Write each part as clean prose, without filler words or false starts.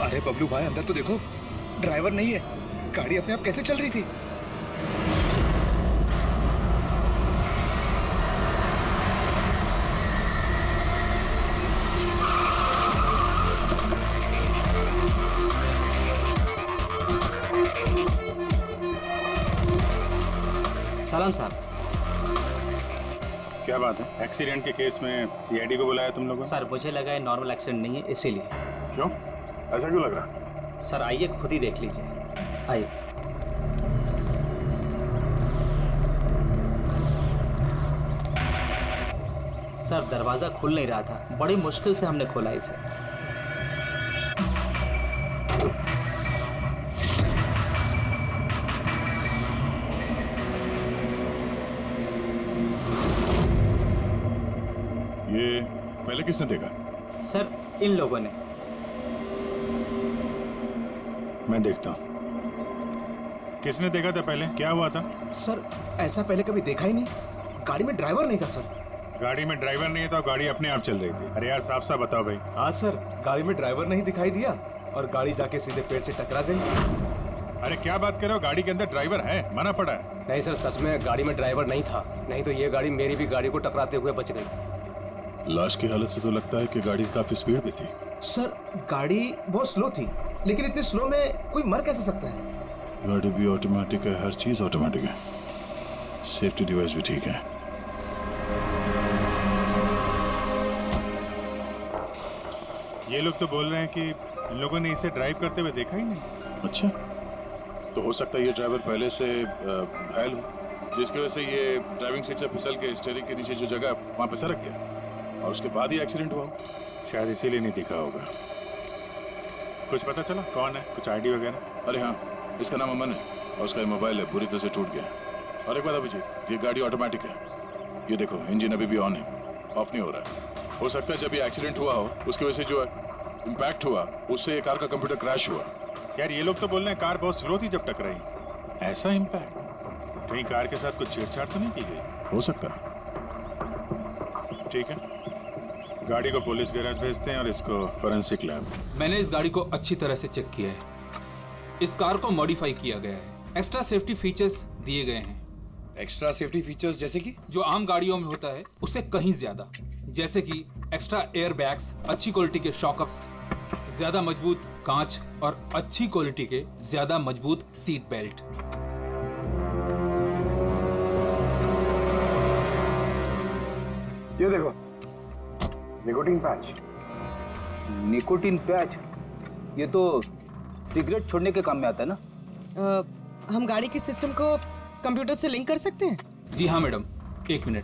अरे बबलू भाई, अंदर तो देखो, ड्राइवर नहीं है। गाड़ी अपने आप कैसे चल रही थी? सलाम साहब। क्या बात है? एक्सीडेंट के केस में सीआईडी को बुलाया तुम लोगों ने? सर मुझे लगा है नॉर्मल एक्सीडेंट नहीं है, इसीलिए। क्यों? ऐसा क्यों लग रहा? सर आइए खुद ही देख लीजिए, आइए। सर दरवाजा खुल नहीं रहा था, बड़ी मुश्किल से हमने खोला इसे। ये पहले किसने देखा? सर इन लोगों ने। मैं देखता हूँ। किसने देखा था पहले? क्या हुआ था? सर ऐसा पहले कभी देखा ही नहीं। गाड़ी में ड्राइवर नहीं था सर। गाड़ी में ड्राइवर नहीं था, गाड़ी अपने आप चल रही थी। अरे यार साफ साफ बताओ भाई। हाँ सर, गाड़ी में ड्राइवर नहीं दिखाई दिया और गाड़ी जाके सीधे पेड़ से टकरा गई। अरे क्या बात कर रहे हो? गाड़ी के अंदर ड्राइवर है, मना पड़ा है। नहीं सर, सच में गाड़ी में ड्राइवर नहीं था, नहीं तो ये गाड़ी मेरी भी गाड़ी को टकराते हुए बच गई। लाश की हालत से तो लगता है कि गाड़ी काफी स्पीड पे थी। सर गाड़ी बहुत स्लो थी, लेकिन इतनी स्लो में कोई मर कैसे सकता है? गाड़ी भी ऑटोमेटिक है, हर चीज ऑटोमेटिक है, सेफ्टी डिवाइस भी ठीक है। ये लोग तो बोल रहे हैं कि इन लोगों ने इसे ड्राइव करते हुए देखा ही नहीं। अच्छा, तो हो सकता है ये ड्राइवर पहले से घायल हो, जिसकी वजह से ये ड्राइविंग सीट से फिसल के स्टीयरिंग के नीचे जो जगह है वहां पे सरक गया और उसके बाद ही एक्सीडेंट हुआ। शायद इसीलिए नहीं दिखा होगा। कुछ पता चला कौन है? कुछ आईडी वगैरह? अरे हाँ, इसका नाम अमन है और उसका मोबाइल है पूरी तरह से टूट गया। और एक बात अभिजीत, ये गाड़ी ऑटोमेटिक है, ये देखो इंजन अभी भी ऑन है, ऑफ नहीं हो रहा है। हो सकता है जब ये एक्सीडेंट हुआ हो उसकी वजह से जो इम्पैक्ट हुआ उससे ये कार का कंप्यूटर क्रैश हुआ। यार ये लोग तो बोल रहे हैं कार बहुत स्लो थी जब टकराई। ऐसा इम्पैक्ट? कहीं कार के साथ कुछ छेड़छाड़ तो नहीं की गई? हो सकता है। ठीक है, गाड़ी को पुलिस गैराज भेजते हैं और इसको फोरेंसिक लैब। मैंने इस गाड़ी को अच्छी तरह से चेक किया है। इस कार को मॉडिफाई किया गया है, एक्स्ट्रा सेफ्टी फीचर्स दिए गए हैं। एक्स्ट्रा सेफ्टी फीचर्स जैसे कि? जो आम गाड़ियों में होता है उससे कहीं ज्यादा, जैसे कि एक्स्ट्रा एयर बैग्स, अच्छी क्वालिटी के शॉकअप्स, ज्यादा मजबूत कांच और अच्छी क्वालिटी के ज्यादा मजबूत सीट बेल्ट। ये देखो, निकोटीन पैच। Nicotine patch? ये तो सिगरेट छोड़ने के काम में आता है ना? हम गाड़ी के सिस्टम को कंप्यूटर से लिंक कर सकते हैं? जी हाँ मैडम, एक मिनट।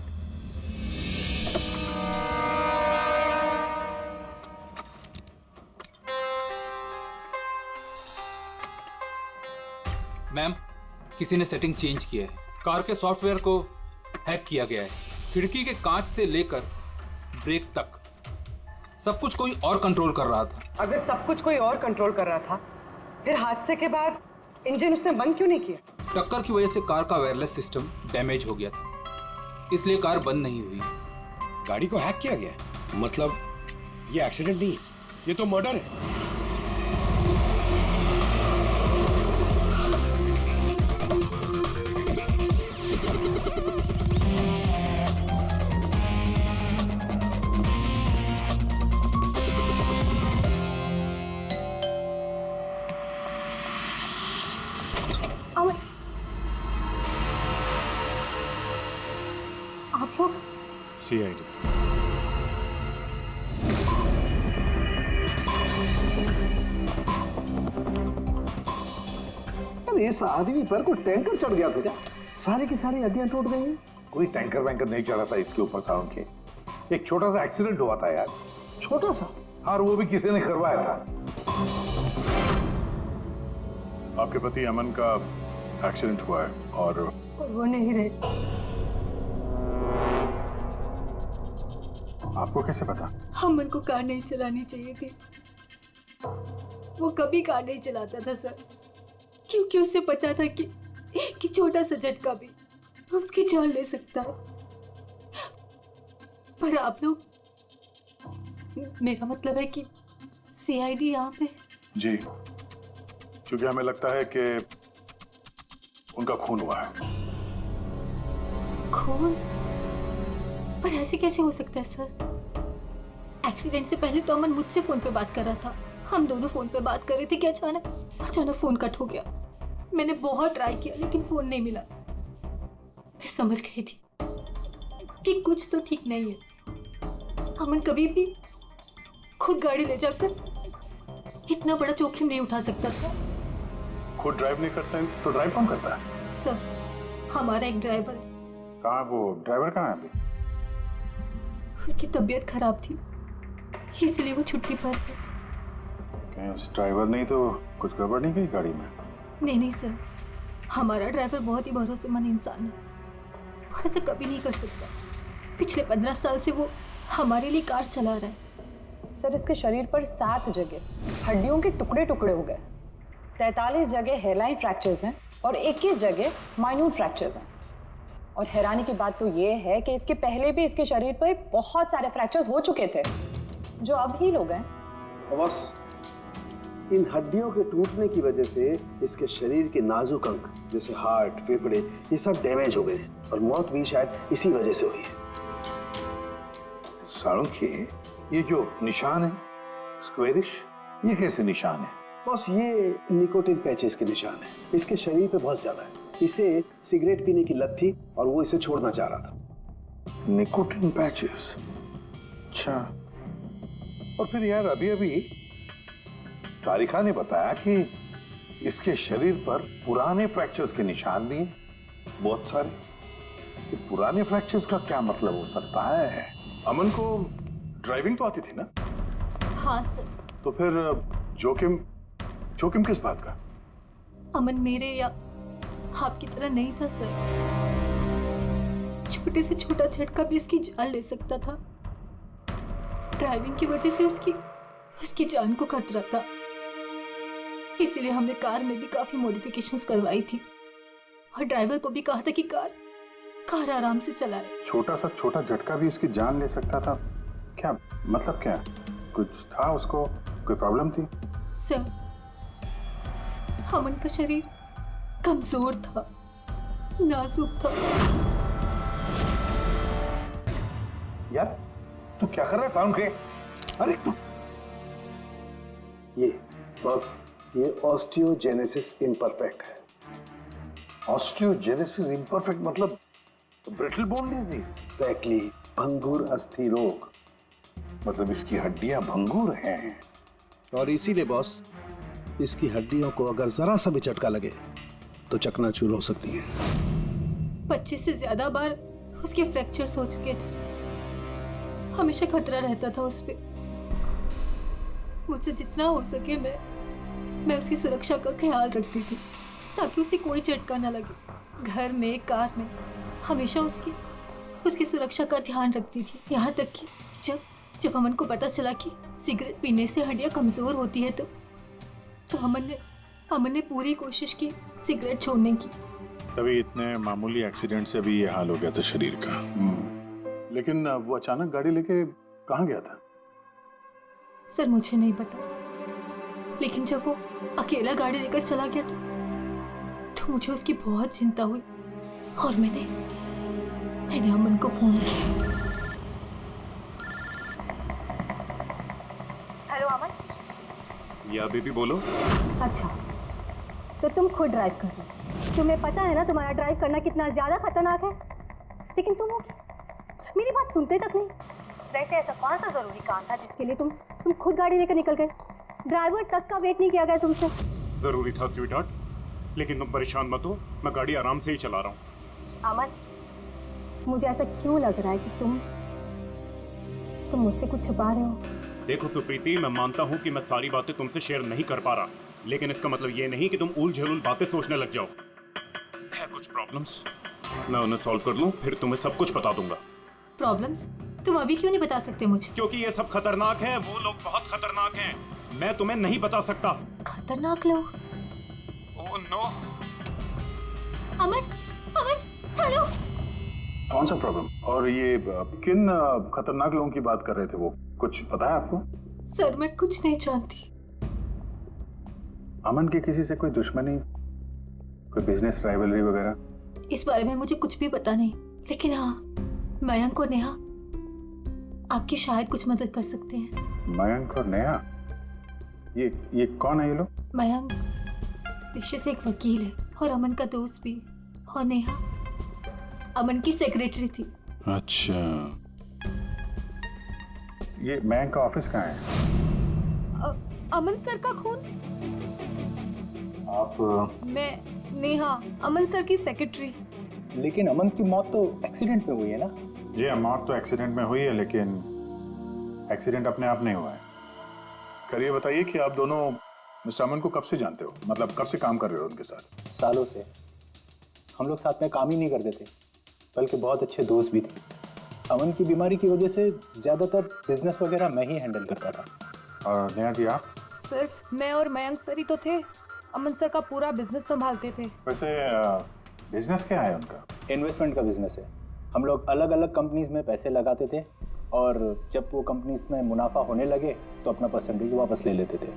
मैम, किसी ने सेटिंग चेंज किया है। कार के सॉफ्टवेयर को हैक किया गया है। खिड़की के कांच से लेकर ब्रेक तक सब कुछ कोई और कंट्रोल कर रहा था। अगर सब कुछ कोई और कंट्रोल कर रहा था, फिर हादसे के बाद इंजन उसने बंद क्यों नहीं किया? टक्कर की वजह से कार का वायरलेस सिस्टम डैमेज हो गया था, इसलिए कार बंद नहीं हुई। गाड़ी को हैक किया गया? मतलब ये एक्सीडेंट नहीं है, ये तो मर्डर है। आप लोग? सीआईडी। इस आदमी पर कोई टैंकर चढ़ गया था क्या? सारी की सारी हड्डियां टूट गई हैं। कोई टैंकर वैंकर नहीं चढ़ा था इसके ऊपर साउंड के। एक छोटा सा एक्सीडेंट हुआ था यार, छोटा सा, और वो भी किसी ने करवाया था। आपके पति अमन का एक्सीडेंट हुआ है और वो नहीं रहे। आपको कैसे पता? अमन को कार नहीं चलानी चाहिए थी, वो कभी कार नहीं चलाता था सर, क्योंकि उसे पता था कि छोटा सा झटका भी उसकी जान ले सकता है। पर आप लोग, मेरा मतलब है कि सीआईडी यहाँ पे। जी, क्योंकि हमें लगता है कि उनका खून हुआ है। खून? पर ऐसे कैसे हो सकता है सर? एक्सीडेंट से पहले तो अमन मुझसे फोन पे बात कर रहा था, हम दोनों फोन पे बात कर रहे थे कि अचानक फोन कट हो गया। मैंने बहुत ट्राई किया लेकिन फोन नहीं मिला। मैं समझ गई थी कि कुछ तो ठीक नहीं है। अमन कभी भी खुद गाड़ी ले जाकर इतना बड़ा जोखिम नहीं उठा सकता था। खुद ड्राइव नहीं करता है तो ड्राइव कौन करता है? सर, हमारा एक ड्राइवर है। कहाँ वो ड्राइवर कहाँ है अभी? उसकी तबीयत खराब थी इसलिए वो छुट्टी पर है। कहीं उस ड्राइवर ने तो कुछ गड़बड़ नहीं की गाड़ी में? नहीं सर, हमारा ड्राइवर बहुत ही भरोसेमंद इंसान है, वो ऐसा कभी नहीं कर सकता। पिछले 15 साल से वो हमारे लिए कार चला रहा है। सर, इसके शरीर पर 7 जगह हड्डियों के टुकड़े टुकड़े हो गए, 43 जगह हेयरलाइन फ्रैक्चर्स हैं और 21 जगह माइन्यूट फ्रैक्चर्स हैं। और हैरानी की बात तो ये है कि इसके पहले भी इसके शरीर पर बहुत सारे फ्रैक्चर्स हो चुके थे जो अब हील हो गए। बस इन हड्डियों के टूटने की वजह से इसके शरीर के नाजुक अंग जैसे हार्ट, फेफड़े, ये सब डैमेज हो गए और मौत भी शायद इसी वजह से हुई है। साळुंखे, ये जो निशान है स्क्वेरिश, ये कैसे निशान है? बस ये निकोटिन पैचेस के निशान है। इसके शरीर पे बहुत ज्यादा है। इसे सिगरेट पीने की लत थी और वो इसे छोड़ना चाह रहा था। Nicotine patches? अच्छा। और फिर यार अभी तारिका ने बताया कि इसके शरीर पर पुराने फ्रैक्चर्स के निशान भी हैं, बहुत सारे। ये पुराने फ्रैक्चर्स का क्या मतलब हो सकता है? अमन को ड्राइविंग तो आती थी ना? हाँ सर। तो फिर जोखिम किस बात का? अमन मेरे या आपकी तरह नहीं था सर। छोटे से छोटा झटका भी इसकी जान ले सकता था। ड्राइविंग की वजह से उसकी जान को खतरा था, इसीलिए हमने कार में भी काफी मॉडिफिकेशंस करवाई थी और ड्राइवर को भी कहा था कि कार आराम से चलाए। छोटा सा छोटा झटका भी उसकी जान ले सकता था? क्या मतलब, क्या कुछ था उसको? कोई प्रॉब्लम थी? सर, अमन का शरीर कमजोर था, नाजुक था। यार तू क्या कर रहा है साळुंखे? अरे तू ये बस ये ऑस्टियोजेनेसिस इम्परफेक्ट है। ऑस्टियोजेनेसिस इम्परफेक्ट मतलब ब्रिटल बोन डिजीज? एग्जैक्टली, भंगुर अस्थि रोग। मतलब इसकी हड्डियां भंगुर हैं। और इसीलिए बॉस, इसकी हड्डियों को अगर जरा सा भी झटका लगे तो चकनाचूर हो सकती है। 25 से ज्यादा बार उसके फ्रैक्चर्स हो चुके थे। हमेशा खतरा रहता था उस पे। मुझसे जितना हो सके मैं उसकी सुरक्षा का ख्याल रखती थी ताकि उसे कोई झटका ना लगे। घर में, कार में हमेशा उसकी सुरक्षा का ध्यान रखती थी। यहाँ तक कि जब अमन को पता चला कि सिगरेट पीने से हड्डियाँ कमजोर होती है तो अमन ने पूरी कोशिश की सिगरेट छोड़ने की। तभी इतने मामूली एक्सीडेंट से भी ये हाल हो गया था शरीर का। लेकिन वो अचानक गाड़ी लेके कहाँ गया था? सर, मुझे नहीं पता, लेकिन जब वो अकेला गाड़ी लेकर चला गया तो मुझे उसकी बहुत चिंता हुई और मैंने अमन को फोन किया। हेलो अमन। या बेबी बोलो। अच्छा, तो तुम खुद ड्राइव कर रहे हो। तुम्हें पता है ना तुम्हारा ड्राइव करना कितना ज्यादा खतरनाक है, लेकिन तुम मेरी बात सुनते तक नहीं। वैसे ऐसा कौन सा जरूरी काम था जिसके लिए तुम खुद गाड़ी लेकर निकल गए? ड्राइवर तक का वेट नहीं किया गया तुमसे? जरूरी था स्वीटहार्ट, लेकिन तुम परेशान मत हो, मैं गाड़ी आराम से ही चला रहा हूँ। अमन, मुझे ऐसा क्यों लग रहा है कि तुम मुझसे कुछ छुपा रहे हो? देखो सुप्रीति, मैं मानता हूँ कि मैं सारी बातें तुमसे शेयर नहीं कर पा रहा, लेकिन इसका मतलब ये नहीं कि तुम उल झेलुल बातें सोचने लग जाओ। है कुछ प्रॉब्लम्स, मैं उन्हें सॉल्व कर लूँ, फिर तुम्हें सब कुछ बता दूंगा। प्रॉब्लम्स? तुम अभी क्यों नहीं बता सकते मुझे? क्योंकि ये सब खतरनाक है, वो लोग बहुत खतरनाक हैं, मैं तुम्हें नहीं बता सकता। खतरनाक लोग? Oh no. अमन, हेलो। कौन सा प्रॉब्लम? और ये किन खतरनाक लोगों की बात कर रहे थे वो? कुछ पता है आपको? सर, मैं कुछ नहीं जानती। अमन की किसी से कोई दुश्मनी, कोई बिजनेस राइवलरी वगैरह? इस बारे में मुझे कुछ भी पता नहीं, लेकिन हाँ, मयंक और नेहा आपकी शायद कुछ मदद कर सकते हैं। मयंक और नेहा? ये कौन है ये लोग? मयंक पेशे से एक वकील है और अमन का दोस्त भी, और नेहा अमन की सेक्रेटरी थी। अच्छा, ये मयंक का ऑफिस कहाँ है? अमन सर का खून? आप मैं नेहा, अमन सर की सेक्रेटरी। लेकिन अमन की मौत तो एक्सीडेंट में हुई है ना? जी हाँ, मौत तो एक्सीडेंट में हुई है, लेकिन एक्सीडेंट अपने आप नहीं हुआ है। करिए बताइए कि आप दोनों मिस्टर अमन को कब से जानते हो, मतलब कब से काम कर रहे हो उनके साथ? सालों से। हम लोग साथ में काम ही नहीं करते थे, बल्कि बहुत अच्छे दोस्त भी थे। अमन की बीमारी की वजह से ज़्यादातर बिजनेस वगैरह मैं ही हैंडल करता था। और नेहा जी आप? सिर्फ मैं और मयंक सर ही तो थे, अमन सर का पूरा बिजनेस संभालते थे। वैसे बिजनेस क्या है उनका? इन्वेस्टमेंट का बिजनेस है। हम लोग अलग अलग कंपनीज में पैसे लगाते थे और जब वो कंपनीज में मुनाफा होने लगे तो अपना परसेंटेज वापस ले लेते थे।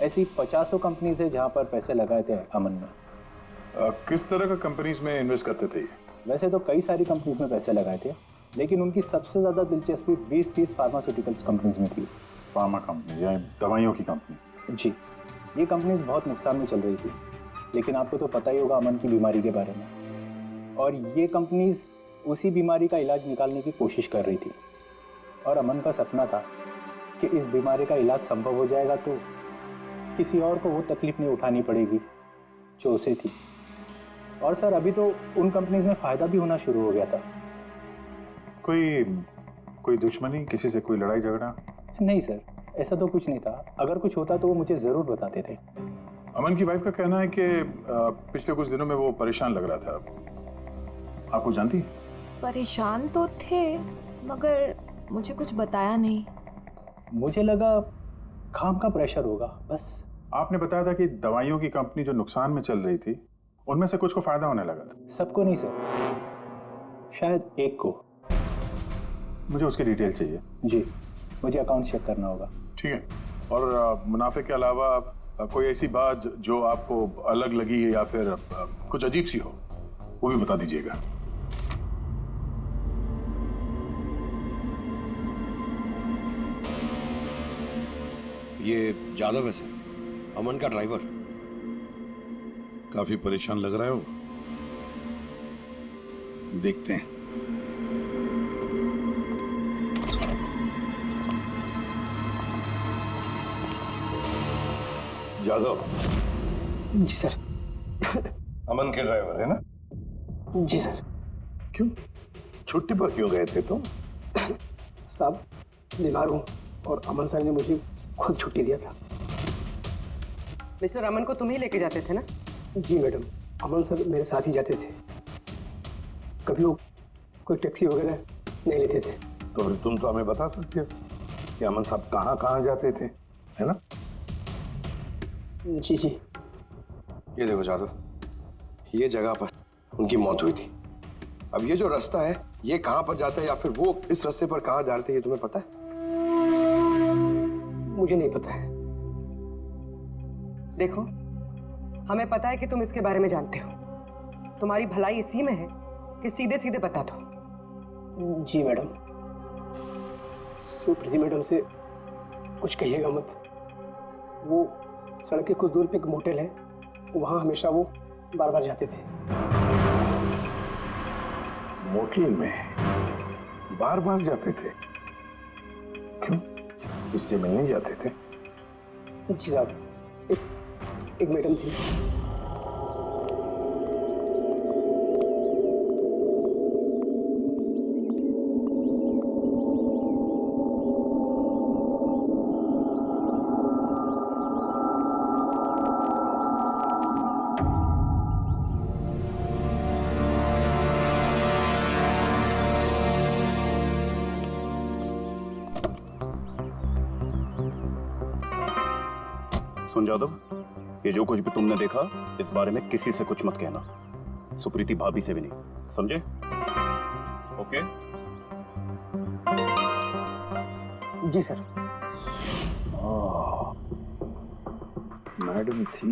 ऐसी 50 कंपनीज है जहाँ पर पैसे लगाए थे अमन में। किस तरह का कंपनीज में इन्वेस्ट करते थे? वैसे तो कई सारी कंपनीज में पैसे लगाए थे, लेकिन उनकी सबसे ज़्यादा दिलचस्पी 20-30 फार्मास्यूटिकल्स कंपनीज में थी। फार्मा कंपनी या दवाइयों की कंपनी? जी, ये कंपनीज बहुत नुकसान में चल रही थी, लेकिन आपको तो पता ही होगा अमन की बीमारी के बारे में। और ये कंपनीज उसी बीमारी का इलाज निकालने की कोशिश कर रही थी, और अमन का सपना था कि इस बीमारी का इलाज संभव हो जाएगा तो किसी और को वो तकलीफ नहीं उठानी पड़ेगी जो उसे थी। और सर, अभी तो उन कंपनीज में फ़ायदा भी होना शुरू हो गया था। कोई दुश्मनी, किसी से कोई लड़ाई झगड़ा? नहीं सर, ऐसा तो कुछ नहीं था। अगर कुछ होता तो वो मुझे ज़रूर बताते थे। अमन की वाइफ का कहना है कि पिछले कुछ दिनों में वो परेशान लग रहा था। आपको जानती? परेशान तो थे, मगर मुझे कुछ बताया नहीं। मुझे लगा काम का प्रेशर होगा बस। आपने बताया था कि दवाइयों की कंपनी जो नुकसान में चल रही थी, उनमें से कुछ को फायदा होने लगा था। सबको नहीं सर, शायद एक को। मुझे उसकी डिटेल चाहिए। जी, मुझे अकाउंट चेक करना होगा। ठीक है। और मुनाफे के अलावा कोई ऐसी बात जो आपको अलग लगी या फिर कुछ अजीब सी हो, वो भी बता दीजिएगा। ये जादव है सर, अमन का ड्राइवर। काफी परेशान लग रहा है वो। देखते हैं। जादव? जी सर। अमन के ड्राइवर है ना? जी सर। क्यों, छुट्टी पर क्यों गए थे तुम? साहब, बीमार हूँ और अमन सर ने मुझे खुद छुट्टी दिया था। मिस्टर अमन को तुम ही लेके जाते थे ना? जी मैडम, अमन सर मेरे साथ ही जाते थे। कभी वो कोई टैक्सी वगैरह नहीं लेते थे। तो फिर तुम तो हमें बता सकते हो कि अमन साहब कहाँ कहाँ जाते थे, है ना? जी जी। ये देखो जादव, ये जगह पर उनकी मौत हुई थी। अब ये जो रास्ता है, ये कहाँ पर जाता है या फिर वो इस रास्ते पर कहाँ जा रहे थे, ये तुम्हें पता है? मुझे नहीं पता है। देखो, हमें पता है कि तुम इसके बारे में जानते हो। तुम्हारी भलाई इसी में है कि सीधे सीधे बता दो। जी मैडम। सुप्रीति मैडम से कुछ कहिएगा मत। वो सड़क के कुछ दूर पे एक मोटेल है, वहाँ हमेशा वो बार बार जाते थे। मोटेल में बार बार जाते थे? क्यों, इससे मिलने जाते थे? जी साहब, एक मैडम थी। सुन जादव, ये जो कुछ भी तुमने देखा, इस बारे में किसी से कुछ मत कहना, सुप्रीति भाभी से भी नहीं, समझे? ओके? जी सर। मैडम थी।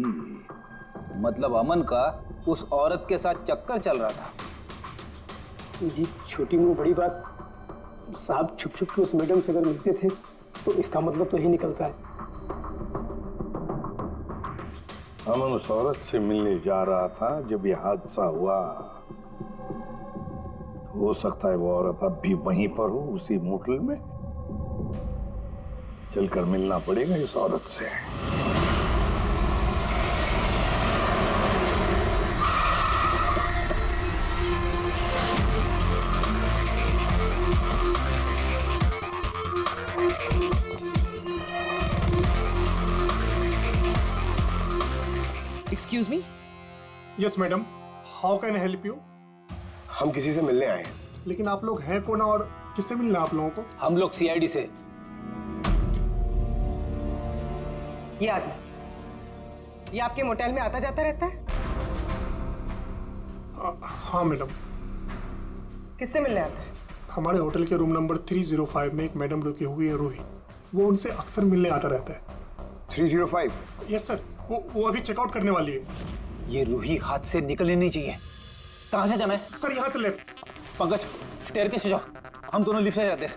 मतलब अमन का उस औरत के साथ चक्कर चल रहा था। जी छोटी मुंह बड़ी बात, साहब छुप छुप के उस मैडम से अगर मिलते थे तो इसका मतलब तो यही निकलता है। अमन उस औरत से मिलने जा रहा था जब यह हादसा हुआ। तो हो सकता है वो औरत अब भी वहीं पर हो, उसी मोटल में। चलकर मिलना पड़ेगा इस औरत से। Excuse me. Yes madam, how can I help you? हम किसी से मिलने आए हैं। लेकिन आप लोग हैं कौन और किससे मिलना है आप लोगों को? हम लोग सीआईडी से। ये आदमी, ये आपके मोटेल में आता जाता रहता है? हाँ मैडम। किससे मिलने आता है? हमारे होटल के रूम नंबर 305 में एक मैडम रुकी हुई है, रूही। वो उनसे अक्सर मिलने आता रहता है। 305? यस सर, वो अभी चेकआउट करने वाली है। ये रूही हाथ से निकलनी नहीं चाहिए। कहाँ से जाना है? सर यहाँ से लेफ्ट। पंकज स्टेयरकेस से जाओ, हम दोनों लिफ्ट से जाते हैं।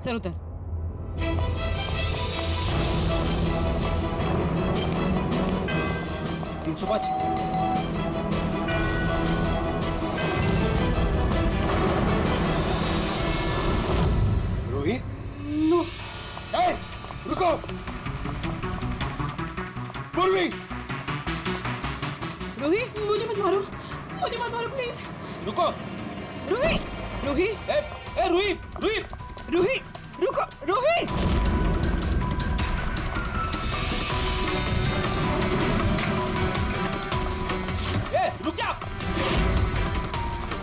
सर उधर। रूही? नो। रुको। पूर्वी! रूही, मुझे मत मारो, प्लीज। रुको। रूही, रूही, रूही, रूही, रूही, रुको, रूही। रुक जा।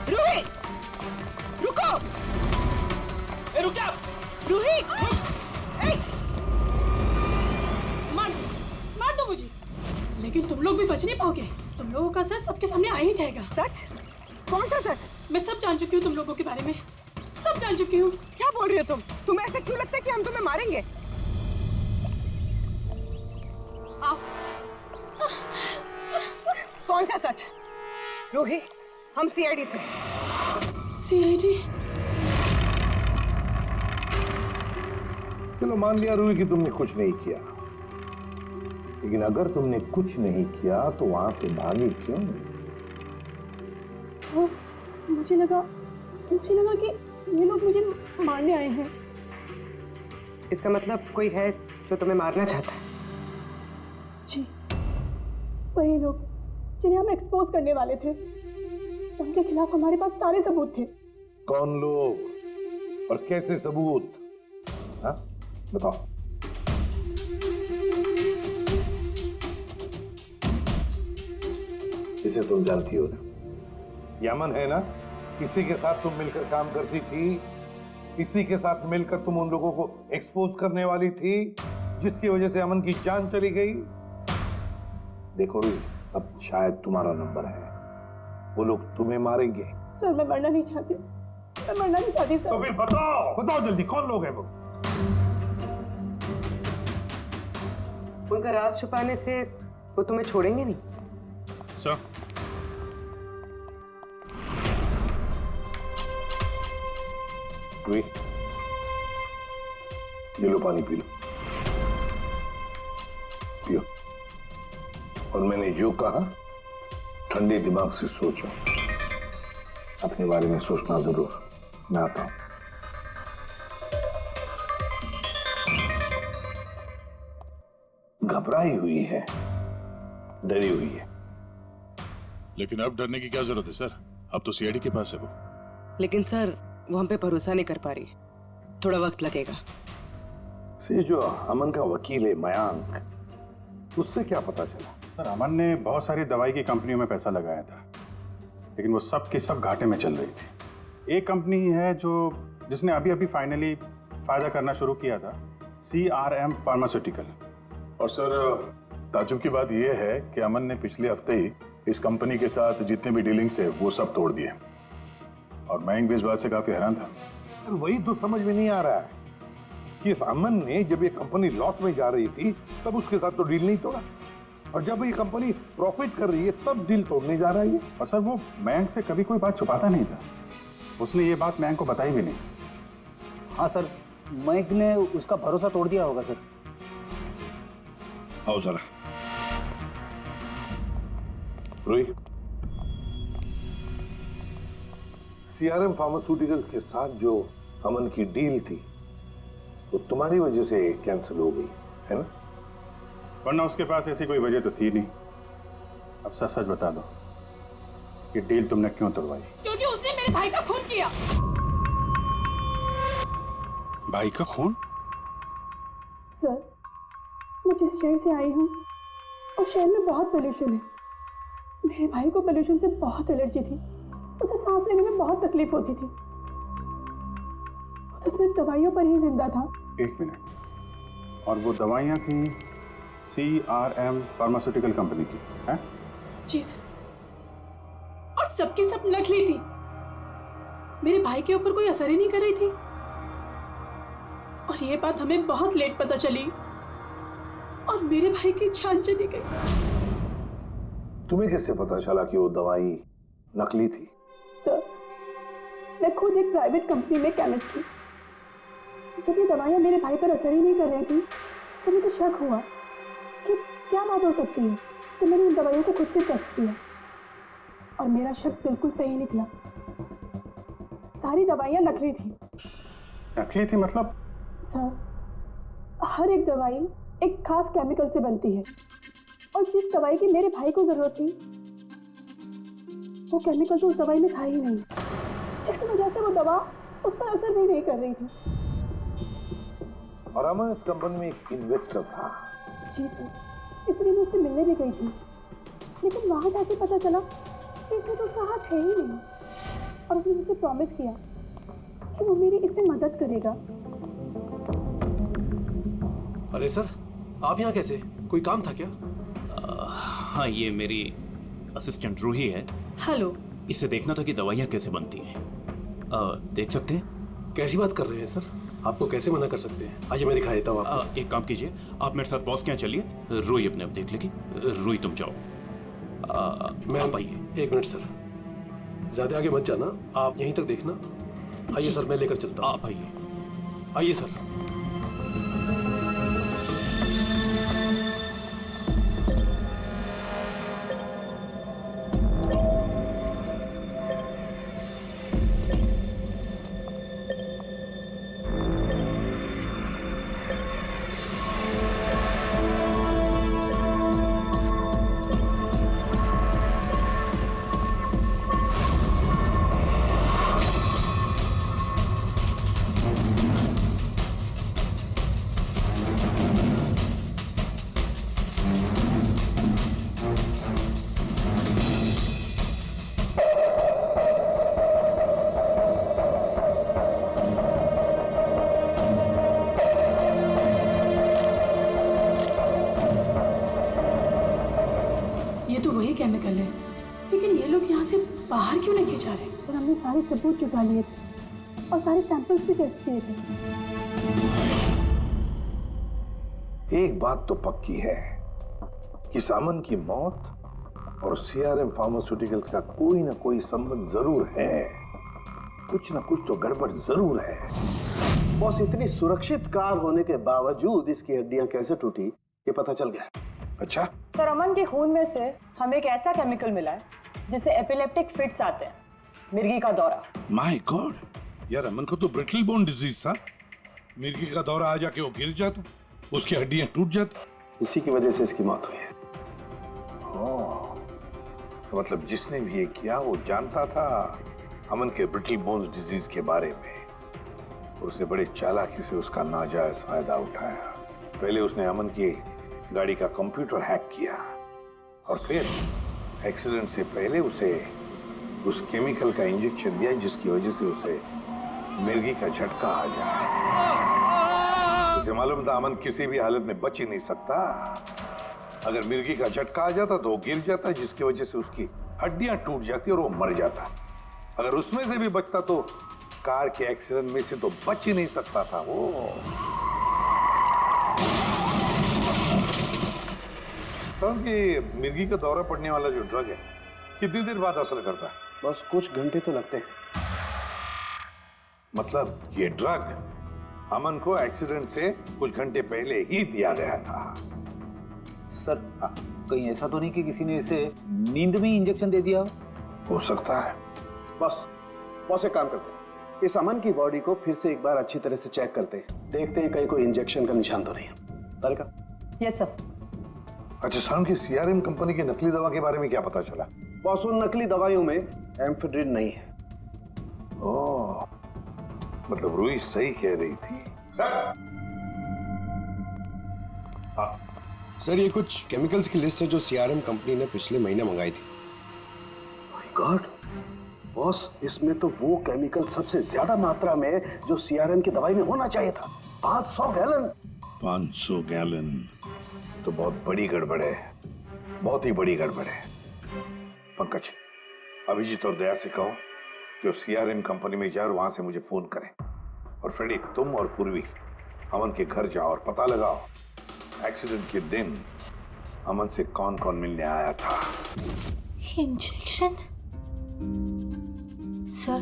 रूही, रुको। रुक जा। रूही, मार दो मुझे, लेकिन तुम लोग भी बच नहीं पाओगे। तुम लोगों का सच सबके सामने आ ही जाएगा। सच? कौन सा सच? मैं सब जान चुकी हूँ तुम लोगों के बारे में, सब जान चुकी हूँ। क्या बोल रही हो तुम? तुम्हें ऐसा क्यों लगता है कि हम तुम्हें मारेंगे? आओ। कौन सा सच? रूही, हम सीआईडी से। सीआईडी? चलो मान लिया रूही कि तुमने कुछ नहीं किया, लेकिन अगर तुमने कुछ नहीं किया तो वहां से भागी क्यों? मुझे लगा कि ये लोग मुझे मारने आए हैं। इसका मतलब कोई है जो तुम्हें मारना चाहता है? जी, वही लोग जिन्हें हम एक्सपोज करने वाले थे। उनके खिलाफ हमारे पास सारे सबूत थे। कौन लोग और कैसे सबूत? हाँ, बताओ। इसे तुम जानती हो ना, यमन है ना, इसी के साथ तुम मिलकर काम करती थी, इसी के साथ मिलकर तुम उन लोगों को एक्सपोज करने वाली थी जिसकी वजह से अमन की जान चली गई। देखो रूही, अब शायद तुम्हारा नंबर है, वो लोग तुम्हें मारेंगे। सर मैं मरना नहीं चाहती, मैं मरना नहीं चाहती सर। तो फिर बताओ जल्दी, कौन लोग हैं वो? उनका राज छुपाने से वो तुम्हें छोड़ेंगे नहीं। सर, रूही, ये लो पानी पी लो, पियो। और मैंने जो कहा ठंडे दिमाग से सोचो, अपने बारे में सोचना जरूर। मैं आता हूं। घबराई हुई है, डरी हुई है। लेकिन अब डरने की क्या जरूरत है सर? अब तो सीआईडी के पास है वो। लेकिन सर वो हम पे भरोसा नहीं कर पा रही। थोड़ा वक्त लगेगा। से जो अमन का वकील है मयांक, उससे क्या पता चला? सर अमन ने बहुत सारी दवाई की कंपनियों में पैसा लगाया था, लेकिन वो सब की सब घाटे में चल रही थी। एक कंपनी है जिसने अभी अभी फाइनली फायदा करना शुरू किया था, CRM फार्मास्यूटिकल। और सर ताजुब की बात यह है कि अमन ने पिछले हफ्ते ही इस कंपनी के साथ जितने भी डीलिंग्स है वो सब तोड़ दिए, और मयंक भी इस बात से काफी हैरान था। वही तो समझ में नहीं आ रहा है कि इस अमन ने जब ये कंपनी लॉस में जा रही थी तब उसके साथ तो डील नहीं तोड़ा, और जब ये कंपनी प्रॉफिट कर रही है तब डील तोड़ने जा रहा है। और सर वो मयंक से कभी कोई बात छुपाता नहीं था, उसने ये बात मयंक को बताई भी नहीं। हाँ सर, मयंक ने उसका भरोसा तोड़ दिया होगा सर। आओ जरा रोही, CRM फार्मास्यूटिकल्स के साथ जो अमन की डील थी वो तुम्हारी वजह से कैंसिल हो गई है ना? वरना उसके पास ऐसी कोई वजह तो थी नहीं। अब सच सच बता दो कि डील तुमने क्यों तोड़वाई? क्योंकि उसने मेरे भाई का खून किया। भाई का खून? सर, मैं जिस शहर से आई हूँ उस शहर में बहुत पोल्यूशन है। मेरे भाई को पोल्यूशन से बहुत एलर्जी थी, उसे सांस लेने में बहुत तकलीफ होती थी। वो तो सिर्फ दवाइयों पर ही जिंदा था। एक मिनट, और वो दवाइयाँ थी CRM फार्मास्यूटिकल कंपनी की, हैं? जी सर, और सबकी सब नकली थी। मेरे भाई के ऊपर कोई असर ही नहीं कर रही थी, और ये बात हमें बहुत लेट पता चली और मेरे भाई की जान चली गई। तुम्हें कैसे पता चला कि वो दवाई नकली थी? सर, मैं खुद एक प्राइवेट कंपनी में केमिस्ट हूँ। जब ये दवाइयाँ मेरे भाई पर असर ही नहीं कर रही थी तो मुझे शक हुआ कि क्या बात हो सकती है। तो मैंने उन दवाइयों को खुद से टेस्ट किया और मेरा शक बिल्कुल सही निकला। सारी दवाइयाँ नकली थी। नकली थी मतलब? सर, हर एक दवाई एक खास केमिकल से बनती है, और जिस दवाई की मेरे भाई को जरूरत थी वो केमिकल तो उस दवाई में था ही नहीं, जिसकी वजह से वो दवा उस पर असर भी नहीं कर रही थी। और अमन इस कंपनी में एक इन्वेस्टर था। जी सर, इसलिए मैं उससे मिलने भी गई थी, लेकिन वहां जाके पता चला कि इसमें तो उसका हाथ है ही नहीं, और उसने मुझसे प्रॉमिस किया कि वो मेरी इसमें मदद करेगा। अरे सर, आप यहाँ कैसे? कोई काम था क्या? हाँ, ये मेरी असिस्टेंट रूही है। हेलो। इसे देखना था कि दवाइयाँ कैसे बनती हैं। देख सकते हैं? कैसी बात कर रहे हैं सर? आपको कैसे मना कर सकते हैं? आइए मैं दिखा देता हूँ आपको। एक काम कीजिए, आप मेरे साथ बॉस के यहाँ चलिए, रूही अपने आप देख लेगी। रूही तुम जाओ। मैं आप आइए। एक मिनट सर, ज्यादा आगे मत जाना, आप यहीं तक देखना। आइए सर, मैं लेकर चलता हूँ। आप आइए। आइए सर। केमिकल है, लेकिन ये लोग यहाँ से बाहर क्यों लेके जा रहे हैं? और हमने सारे सबूत जुटा लिए थे और सारे सैंपल्स भी टेस्ट किए थे। एक बात तो पक्की है कि सामन की मौत और CRM फार्मास्यूटिकल्स का कोई ना कोई संबंध जरूर है। कुछ ना कुछ तो गड़बड़ जरूर है। बॉस, इतनी सुरक्षित कार होने के बावजूद इसकी हड्डियां कैसे टूटी ये पता चल गया। अच्छा सर, अमन के खून में से हमें एक ऐसा केमिकल मिला है जिससे एपिलेप्टिक फिट्स आते हैं, मिर्गी का दौरा। माय गॉड यार, अमन को तो ब्रिटल बोन डिजीज था। मिर्गी का दौरा आ जाके वो गिर जाता, उसकी हड्डियां टूट जाती, इसी की वजह से इसकी मौत हुई है। तो मतलब जिसने भी ये किया वो जानता था अमन के ब्रिटल बोन्स डिजीज के बारे में, उसने बड़े चालाकी से उसका नाजायज फायदा उठाया। पहले उसने अमन की गाड़ी का कंप्यूटर हैक किया और फिर एक्सीडेंट से पहले उसे उस केमिकल का इंजेक्शन दिया जिसकी वजह से उसे मिर्गी का झटका आ जाए। उसे मालूम था अमन किसी भी हालत में बच ही नहीं सकता। अगर मिर्गी का झटका आ जाता तो वो गिर जाता, जिसकी वजह से उसकी हड्डियां टूट जाती और वो मर जाता। अगर उसमें से भी बचता तो कार के एक्सीडेंट में से तो बच ही नहीं सकता था वो। समझ कि मिर्गी का दौरा पड़ने वाला जो ड्रग है कितनी देर बाद असर करता है? बस कुछ घंटे तो लगते हैं। मतलब ये ड्रग अमन को एक्सीडेंट से कुछ घंटे पहले ही दिया गया था। सर कहीं ऐसा तो नहीं कि किसी ने इसे नींद में इंजेक्शन दे दिया हो सकता है। बस एक काम करते हैं, इस अमन की बॉडी को फिर से एक बार अच्छी तरह से चेक करते हैं, देखते हैं कहीं कोई इंजेक्शन का निशान तो नहीं है। तारिका? Yes sir. अच्छा साहब की सीआरएम कंपनी की नकली दवा के बारे में क्या पता चला? बॉस उन नकली दवाइयों में एम्फेड्रिन नहीं है। ओह, मतलब रूही सही कह रही थी। सर ये कुछ केमिकल्स की लिस्ट है जो सीआरएम कंपनी ने पिछले महीने मंगाई थी। माय गॉड बॉस, इसमें तो वो केमिकल सबसे ज्यादा मात्रा में जो सीआरएम की दवाई में होना चाहिए था, 500 गैलन। 500 गैलन तो बहुत बड़ी गड़बड़ है, बहुत ही बड़ी गड़बड़ है। पंकज, अभिजीत और दया से कहो कि सीआरएम कंपनी में जाओ और वहां से मुझे फोन करें। और फ्रेडी, तुम और पूर्वी अमन के घर जाओ और पता लगाओ एक्सीडेंट के दिन अमन से कौन कौन मिलने आया था। इंजेक्शन? सर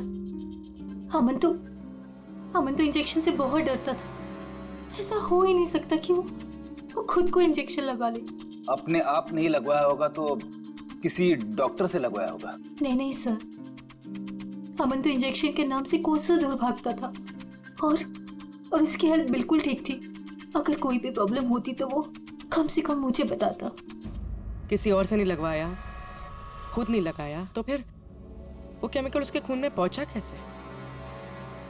अमन तो इंजेक्शन से बहुत डरता था। ऐसा हो ही नहीं सकता कि वो खुद को इंजेक्शन लगा ले। अपने आप नहीं लगवाया होगा तो किसी डॉक्टर से लगवाया होगा। नहीं सर, अमन तो इंजेक्शन के नाम से कोसों दूर भागता था और उसकी हेल्थ बिल्कुल ठीक थी। अगर कोई भी प्रॉब्लम होती तो वो कम से कम मुझे बताता। किसी और से नहीं लगवाया, खुद नहीं लगाया, तो फिर वो केमिकल उसके खून में पहुंचा कैसे?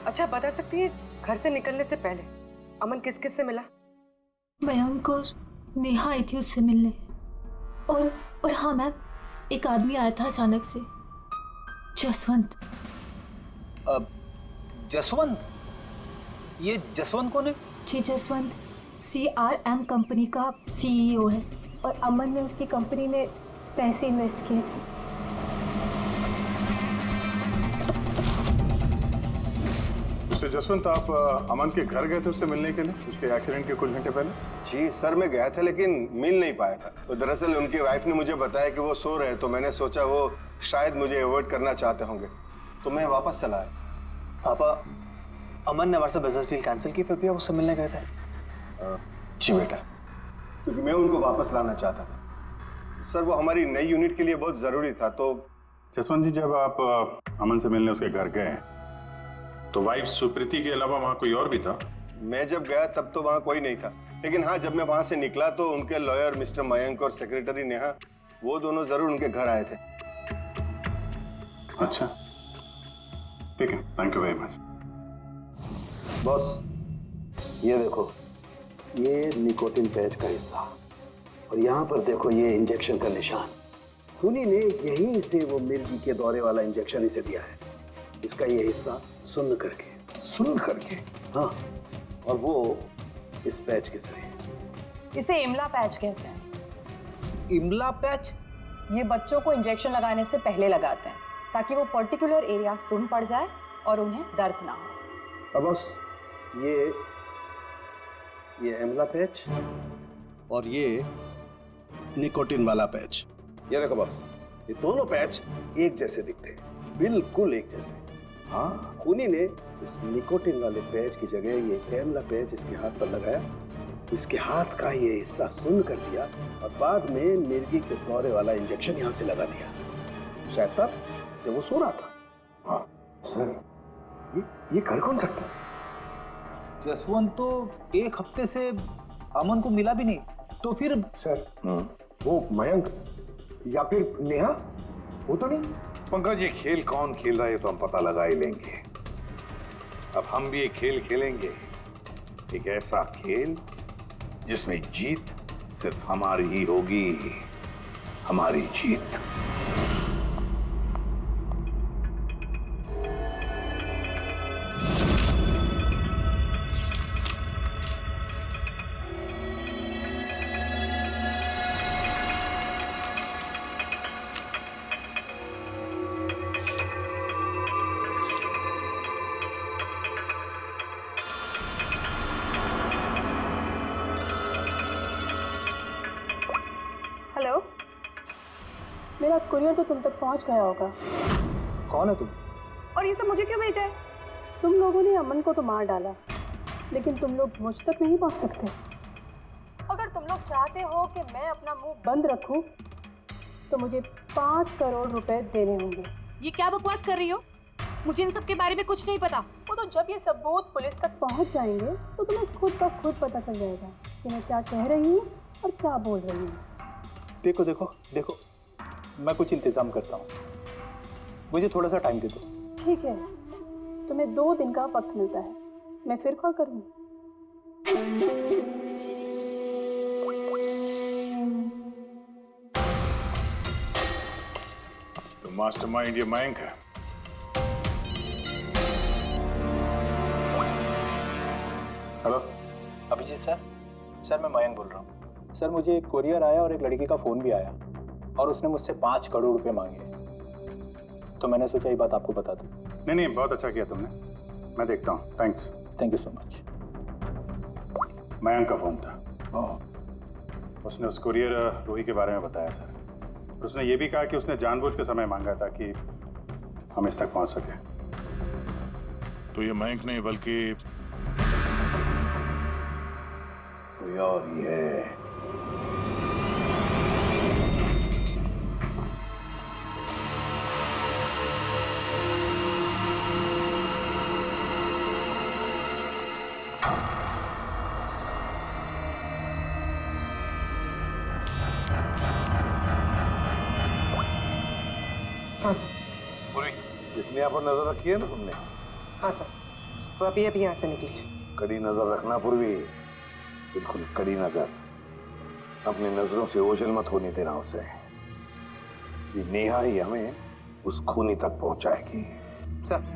अच्छा बता सकती है, घर से निकलने से पहले अमन किस किस से मिला? मयंक और नेहा आई थी उससे मिलने। और हाँ मैम, एक आदमी आया था अचानक से, जसवंत। जसवंत? ये जसवंत कौन है? जी जसवंत सीआरएम कंपनी का सीईओ है और अमन ने उसकी कंपनी में पैसे इन्वेस्ट किए थे। मिस्टर जसवंत, आप अमन के घर गए थे उससे मिलने के लिए उसके एक्सीडेंट के कुछ घंटे पहले? जी सर, मैं गया था लेकिन मिल नहीं पाया था। तो दरअसल उनकी वाइफ ने मुझे बताया कि वो सो रहे हैं, तो मैंने सोचा वो शायद मुझे अवॉइड करना चाहते होंगे, तो मैं वापस चला आया। पापा, अमन ने हमारे साथ बिजनेस डील कैंसिल की, फिर भी आप उससे मिलने गए थे? जी बेटा, क्योंकि मैं उनको वापस लाना चाहता था सर, वो हमारी नई यूनिट के लिए बहुत जरूरी था। तो जसवंत जी, जब आप अमन से मिलने उसके घर गए तो वाइफ सुप्रीति के अलावा वहां कोई और भी था? मैं जब गया तब तो वहां कोई नहीं था, लेकिन हाँ जब मैं वहां से निकला तो उनके लॉयर मिस्टर मयंक और सेक्रेटरी नेहा, वो दोनों जरूर उनके घर आए थे। अच्छा ठीक है, thank you very much. Boss ये देखो, ये निकोटिन पैच का हिस्सा और यहाँ पर देखो ये इंजेक्शन का निशान। खूनी ने यहीं से वो मिर्गी के दौरे वाला इंजेक्शन इसे दिया है। इसका ये हिस्सा सुन्न करके, हाँ, और वो इस पैच के जरिए। इसे इमला पैच कहते हैं। इमला पैच? ये बच्चों को इंजेक्शन लगाने से पहले लगाते हैं ताकि वो पर्टिकुलर एरिया सुन पड़ जाए और उन्हें दर्द ना हो। अब बस ये इमला पैच और ये निकोटिन वाला पैच, ये देखो बस, ये दोनों पैच एक जैसे दिखते हैं, बिल्कुल एक जैसे। हाँ, खूनी ने इस निकोटिन वाले पैच की जगह ये इमला पैच इसके हाथ पर लगाया, इसके हाथ का ये हिस्सा सुन्न कर दिया और बाद में मिर्गी के दौरे वाला इंजेक्शन यहाँ से लगा दिया, शायद तब जब वो सो रहा था। हाँ सर, ये कर कौन सकता है? जसवंत तो एक हफ्ते से अमन को मिला भी नहीं, तो फिर सर वो मयंक या फिर नेहा, वो तो नहीं। पंकज, ये खेल कौन खेल रहा है तो हम पता लगा ही लेंगे। अब हम भी एक खेल खेलेंगे, एक ऐसा खेल जिसमें जीत सिर्फ हमारी ही होगी, हमारी जीत। हेलो, मेरा कुरियर तो तुम तक पहुंच गया होगा। कौन है तुम? और ये सब मुझे क्यों भेजा है? तुम लोगों ने अमन को तो मार डाला, लेकिन तुम लोग मुझ तक नहीं पहुंच सकते। अगर तुम लोग चाहते हो कि मैं अपना मुंह बंद रखूं, तो मुझे 5 करोड़ रुपए देने होंगे। ये क्या बकवास कर रही हो? मुझे इन सब के बारे में कुछ नहीं पता। वो तो जब ये सबूत पुलिस तक पहुंच जाएंगे तो तुम्हें खुद ब खुद पता चल जाएगा कि मैं क्या कह रही हूँ और क्या बोल रही हूँ। देखो देखो देखो, मैं कुछ इंतजाम करता हूँ, मुझे थोड़ा सा टाइम दे दो। ठीक है, तुम्हें 2 दिन का वक्त मिलता है, मैं फिर कॉल करूँगी। तो मास्टरमाइंड ये मयंक है। Hello Abhijit sir. सर मैं मयंक बोल रहा हूँ। सर मुझे एक कोरियर आया और एक लड़की का फ़ोन भी आया और उसने मुझसे 5 करोड़ रुपए मांगे, तो मैंने सोचा ये बात आपको बता दूँ। नहीं, बहुत अच्छा किया तुमने, मैं देखता हूँ। Thanks. Thank you so much. Mayank का फ़ोन था। उसने उस कुरियर रूही के बारे में बताया सर। उसने ये भी कहा कि उसने जानबूझ के समय मांगा ताकि हम इस तक पहुँच सके। तो ये मयंक नहीं बल्कि कोई और ही है। हाँ सर। पूरी इसने यहाँ पर नजर रखी है ना तुमने? हाँ सर, वो अभी अभी यहाँ से निकली है। कड़ी नजर रखना पूर्वी, बिल्कुल कड़ी नजर। अपनी नजरों से ओझल मत होने देना उसे। ये नेहा ही हमें उस खूनी तक पहुंचाएगी। सर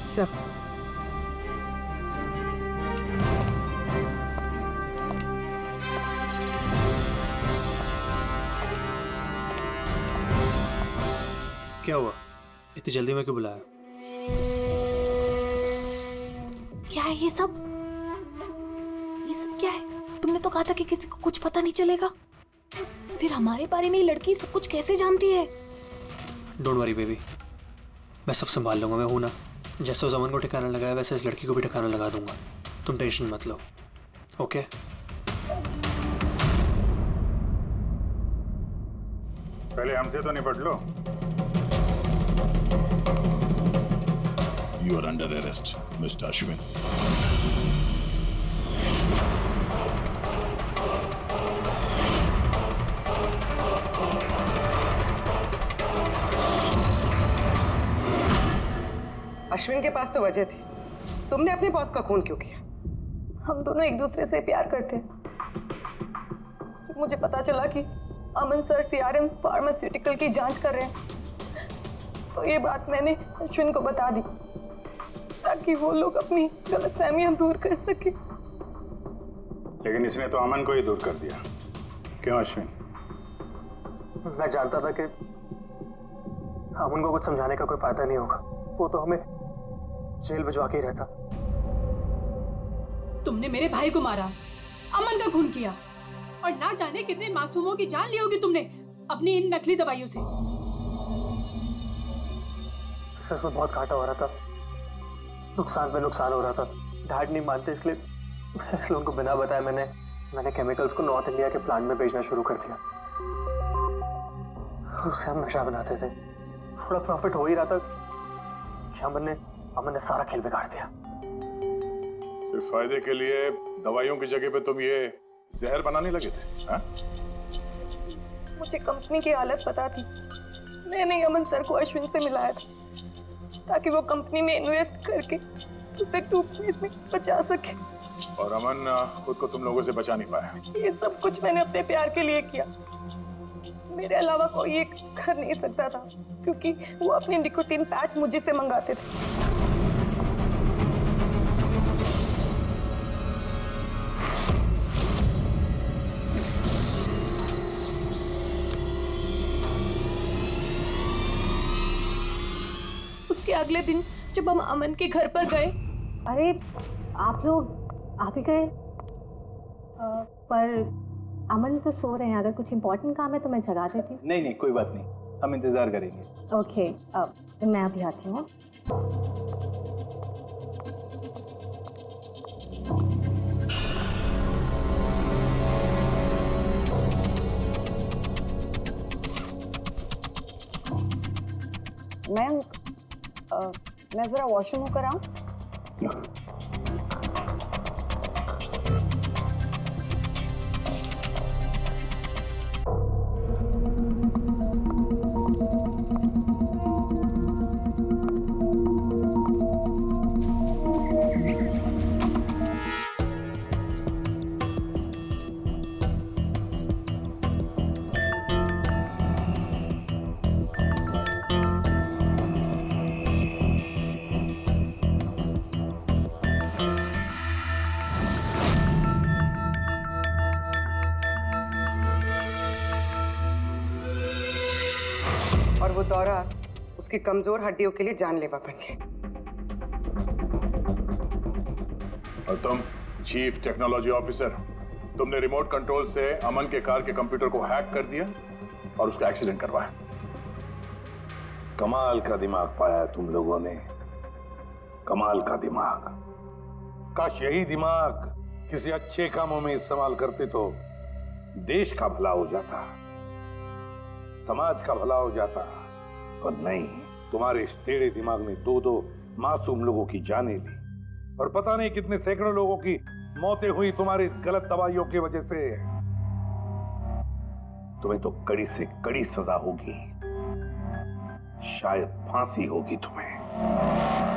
सर क्या हुआ? इतनी जल्दी में क्यों बुलाया? क्या है ये सब? ये सब क्या है? तुमने तो कहा था कि किसी को कुछ पता नहीं चलेगा। फिर हमारे बारे में ये लड़की सब कुछ कैसे जानती है? डोंट वरी बेबी, मैं सब संभाल लूंगा। मैं हूं ना। जैसे उस अमन को ठिकाना लगाया वैसे इस लड़की को भी ठिकाना लगा दूंगा। तुम टेंशन मत लो, ओके? पहले हमसे तो निपट लो। You are under arrest, Mr. Ashwin. Ashwin के पास तो वजह थी, तुमने अपने बॉस का खून क्यों किया? हम दोनों एक दूसरे से प्यार करते हैं। जब मुझे पता चला कि अमन सर सीआरएम फार्मास्यूटिकल की जांच कर रहे हैं, तो ये बात मैंने अश्विन को बता दी ताकि वो लोग अपनी गलतफहमियां दूर कर सके। लेकिन इसने तो अमन को ही दूर कर दिया, क्यों अश्विन? मैं जानता था कि अमन को कुछ समझाने का कोई फायदा नहीं होगा, वो तो हमें जेल भिजवा के ही रहता। तुमने मेरे भाई को मारा, अमन का खून किया और ना जाने कितने मासूमों की जान ली होगी तुमने अपनी इन नकली दवाइयों से। सच में बहुत घाटा हो रहा था, नुकसान पे नुकसान हो रहा था। डैड नहीं मानते, इसलिए उनको बिना बताए मैंने केमिकल्स को नॉर्थ इंडिया के प्लांट में भेजना शुरू कर दिया। उससे हम नशा बनाते थे, थोड़ा प्रॉफिट हो ही रहा था कि अमन ने सारा खेल बिगाड़ दिया। सिर्फ फायदे के लिए दवाइयों की जगह पे तुम ये जहर बनाने लगे थे, हाँ? मुझे कंपनी की हालत पता थी, मैंने अमन सर को अश्विन से मिलाया था ताकि वो कंपनी में इन्वेस्ट करके उसे टूटने में बचा सके। और अमन खुद को तुम लोगों से बचा नहीं पाया। ये सब कुछ मैंने अपने प्यार के लिए किया, मेरे अलावा कोई ये कर नहीं सकता था क्योंकि वो अपने निकोटीन पैच मुझे से मंगाते थे। उसके अगले दिन जब हम अमन के घर पर गए, अरे आप ही गए? पर अमन तो सो रहे हैं, अगर कुछ इम्पोर्टेंट काम है तो मैं जगा देती हूँ। नहीं कोई बात नहीं, हम इंतजार करेंगे। ओके, मैं अभी आती हूँ। मैं जरा वॉशरूम होकर आऊँ? और वो दौरा उसकी कमजोर हड्डियों के लिए जानलेवा बन गया। और तुम चीफ टेक्नोलॉजी ऑफिसर, तुमने रिमोट कंट्रोल से अमन के कार के कंप्यूटर को हैक कर दिया और उसका एक्सीडेंट करवाया। कमाल का दिमाग पाया तुम लोगों ने, कमाल का दिमाग। काश यही दिमाग किसी अच्छे कामों में इस्तेमाल करते तो देश का भला हो जाता, समाज का भला हो जाता। पर नहीं, तुम्हारे इस टेढ़े दिमाग ने दो मासूम लोगों की जानें ली और पता नहीं कितने सैकड़ों लोगों की मौतें हुई तुम्हारी इस गलत दवाइयों की वजह से। तुम्हें तो कड़ी से कड़ी सजा होगी, शायद फांसी होगी तुम्हें।